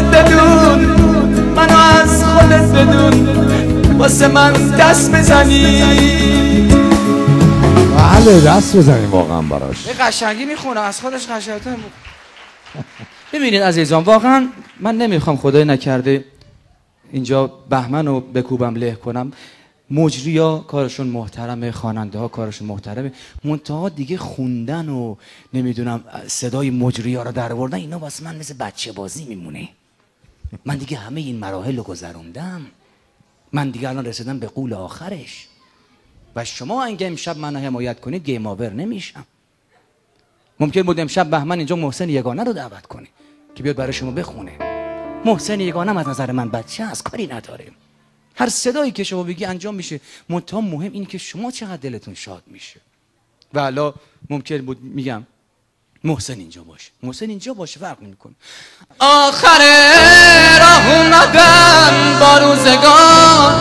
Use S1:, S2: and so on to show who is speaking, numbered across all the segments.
S1: خودت بدون، منو از خودت بدون، واسه من دست بزنی.
S2: بله دست بزنیم واقعا براش.
S3: به قشنگی میخونه، از خودش قشنگتر بود. ببینید عزیزان، واقعا من نمیخوام خدای نکرده اینجا بهمن رو بکوبم له کنم. مجری‌ها کارشون محترمه، خواننده ها کارشون محترمه، منتها دیگه خوندن و نمیدونم صدای مجری‌ها رو در آوردن اینا واسه من مثل بچه بازی میمونه. من دیگه همه این مراحل رو گذروندم، من دیگه الان رسیدم به قول آخرش و شما اگه امشب منو حمایت کنید گیم آور نمیشم. ممکن بود امشب بهمن اینجا محسن یگانه رو دعوت کنه که بیاد برای شما بخونه. محسن یگانه از نظر من بچه از کاری نداره، هر صدایی که شما بگی انجام میشه، منتها مهم اینه که شما چقدر دلتون شاد میشه. و حالا ممکن بود میگم محسن اینجا باشه، محسن اینجا باشه فرق نمیکنه.
S1: آخر راه اومدن با روزگار،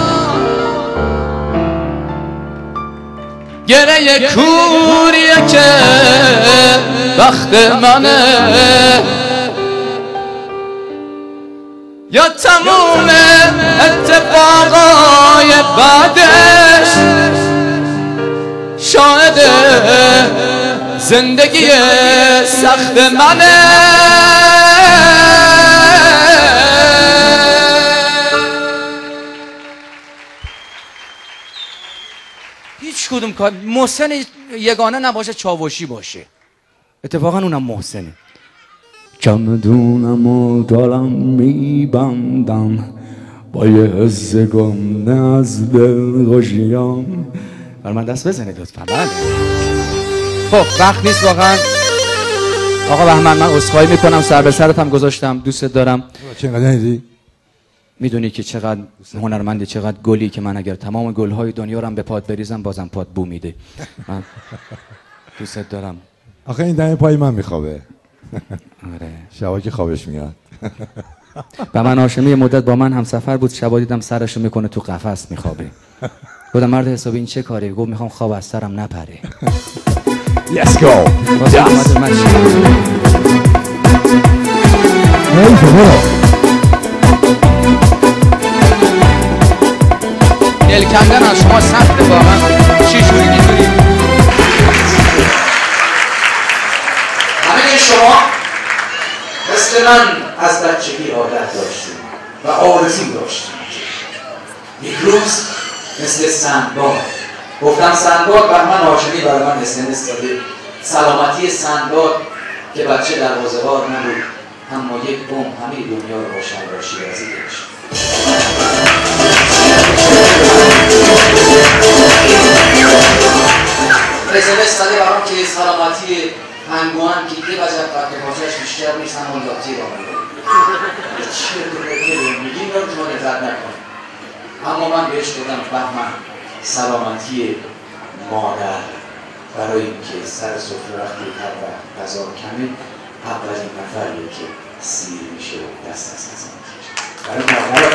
S1: گره کوریه که بخت منه، یا تموم اتفاقای بعدش شاهد زندگی سخت منه.
S3: هیچ کدوم کار محسن یگانه نباشه، چاوشی باشه، اتفاقا اونم محسنه.
S2: چمدونم و دارم میبندم با یه حس گمنه از دل خوشیام.
S3: برای من دست بزنید لطفا. بله خب وقت نیست واقعا. آقا بهمن من عذرخواهی میکنم، سر به سرت هم گذاشتم، دوستت دارم.
S2: چقدر ندیدی؟
S3: میدونی که چقدر هنرمندی، چقدر گلی که من اگر تمام گلهای دنیا رو هم به پات بریزم بازم پات بو میده. من دوستت دارم.
S2: آخه این دم پای من میخوابه.
S3: آره
S2: شبا که خوابش میاد.
S3: بهمن هاشمی مدت با من هم سفر بود، شبا دیدم سرشو میکنه تو قفس میخوابه. گفتم مرد حسابی این چه کاری؟ گفت میخوام خواب از سرم نپره.
S2: Let's go.
S3: دل کندن از شما سخته واقعا. چی جوری می‌دونی؟
S1: همه شما مثل من از بچگی عادت داشتیم و آرزو داشتیم یک روز مثل سندباد، گفتم سندباد بهمن هاشمی برای من اسمس داده، سلامتی سندباد که بچه دروازه‌وار نبود اما یک بم همه دنیا رو با شلوار شیرازی داشت. اسمس داده برام که سلامتی پنگوان که یه وجب قدر بازش بیشتر نیست هم آلیاتی را میگه چه رو میگیم رو شما نظر نکن. اما من بهش دادم بهمن سلامتی مادر برای اینکه سر سفره وقتی هر وقت غذا کمه اولین نفریه که سیر میشه و دست از غذا میکشه برای مادر